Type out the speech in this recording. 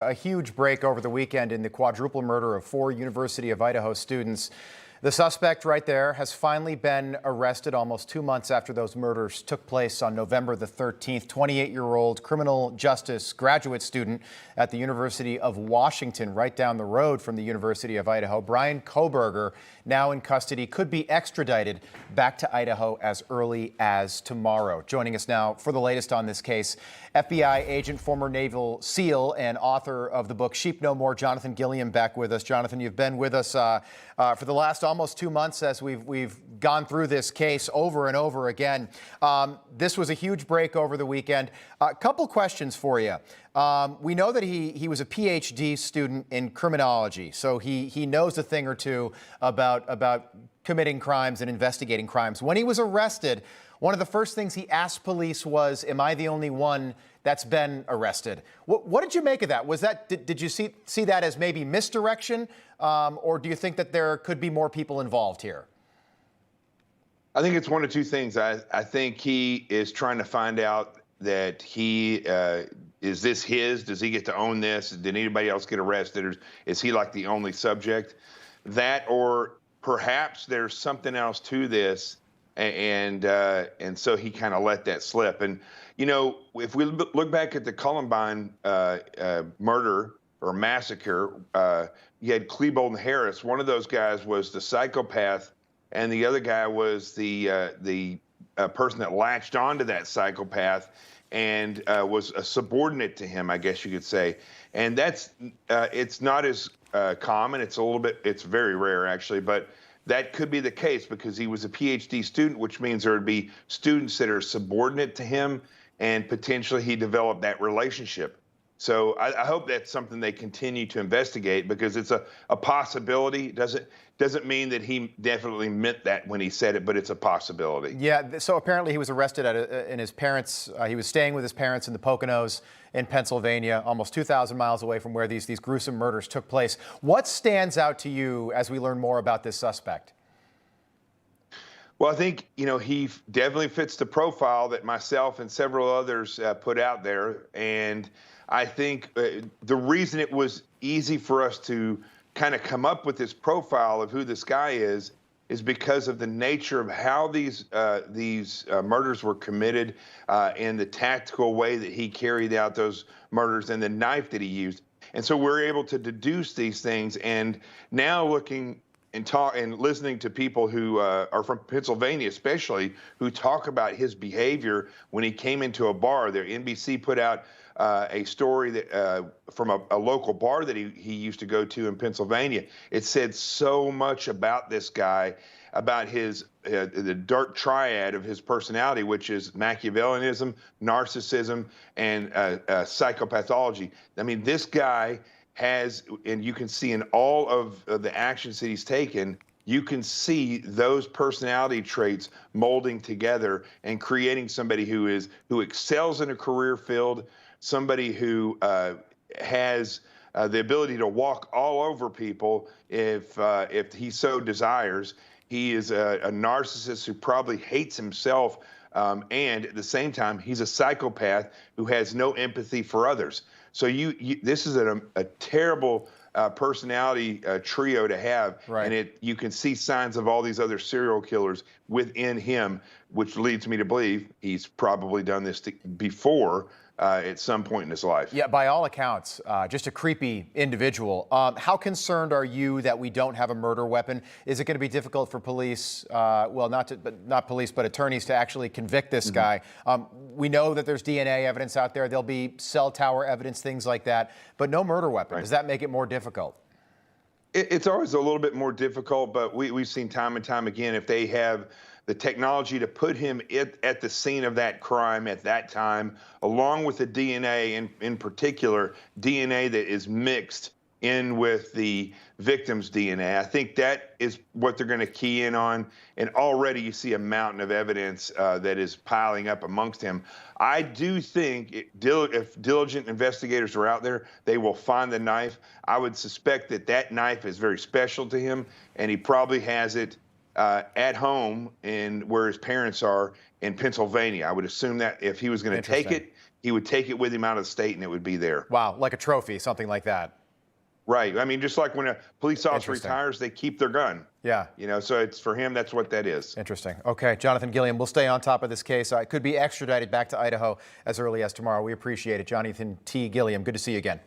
A huge break over the weekend in the quadruple murder of 4 University of Idaho students. The suspect right there has finally been arrested almost 2 months after those murders took place on November the 13th. 28-year-old criminal justice graduate student at the University of Washington, right down the road from the University of Idaho. Brian Kohberger, now in custody, could be extradited back to Idaho as early as tomorrow. Joining us now for the latest on this case, FBI agent, former Naval SEAL, and author of the book Sheep No More, Jonathan Gilliam, back with us. Jonathan, you've been with us for the last almost 2 months as we've gone through this case over and over again. This was a huge break over the weekend. A couple questions for you. We know that he was a PhD student in criminology, so he knows a thing or two about committing crimes and investigating crimes. When he was arrested, one of the first things he asked police was, "Am I the only one that's been arrested?" What did you make of that? Was that did you see that as maybe misdirection, or do you think that there could be more people involved here? I think it's one of two things. I think he is trying to find out that is this his? Does he get to own this? Did anybody else get arrested? Or is he like the only subject? That, or perhaps there's something else to this, and so he kind of let that slip. And you know, if we look back at the Columbine murder or massacre, you had Klebold and Harris. One of those guys was the psychopath, and the other guy was the person that latched onto that psychopath and was a subordinate to him, I guess you could say. And that's it's not as common. It's very rare actually, but that could be the case because he was a PhD student, which means there would be students that are subordinate to him, and potentially he developed that relationship. So I hope that's something they continue to investigate, because it's a possibility. Doesn't mean that he definitely meant that when he said it, but it's a possibility. Yeah, so apparently he was arrested in his parents. He was staying with his parents in the Poconos in Pennsylvania, almost 2,000 miles away from where these gruesome murders took place. What stands out to you as we learn more about this suspect? Well, I think, you know, he definitely fits the profile that myself and several others put out there. And I think the reason it was easy for us to kind of come up with this profile of who this guy is because of the nature of how these murders were committed, and the tactical way that he carried out those murders, and the knife that he used. And so we're able to deduce these things. And now looking and listening to people who are from Pennsylvania, especially, who talk about his behavior when he came into a bar. Their NBC put out a story that from a local bar that he used to go to in Pennsylvania. It said so much about this guy, about his the dark triad of his personality, which is Machiavellianism, narcissism, and psychopathology. I mean, this guy has, and you can see in all of the actions that he's taken, you can see those personality traits molding together and creating somebody who excels in a career field, somebody who has the ability to walk all over people if he so desires. He is a narcissist who probably hates himself, and at the same time, he's a psychopath who has no empathy for others. So this is a terrible personality trio to have, right. And you can see signs of all these other serial killers within him, which leads me to believe he's probably done this before at some point in his life. Yeah, by all accounts, just a creepy individual. How concerned are you that we don't have a murder weapon? Is it going to be difficult for police, well, not police, but attorneys to actually convict this guy? We know that there's DNA evidence out there. There'll be cell tower evidence, things like that, but no murder weapon. Right. Does that make it more difficult? It's always a little bit more difficult, but we've seen time and time again, if they have the technology to put him at the scene of that crime at that time, along with the DNA, in particular, DNA that is mixed in with the victim's DNA. I think that is what they're going to key in on. And already you see a mountain of evidence that is piling up amongst him. I do think if diligent investigators are out there, they will find the knife. I would suspect that knife is very special to him, and he probably has it at home where his parents are in Pennsylvania. I would assume that if he was going to take it, he would take it with him out of state and it would be there. Wow, like a trophy, something like that. Right. I mean, just like when a police officer Interesting. retires, they keep their gun. Yeah. You know, so it's for him, that's what that is. Interesting. Okay, Jonathan Gilliam, we'll stay on top of this case. It could be extradited back to Idaho as early as tomorrow. We appreciate it. Jonathan T. Gilliam, good to see you again.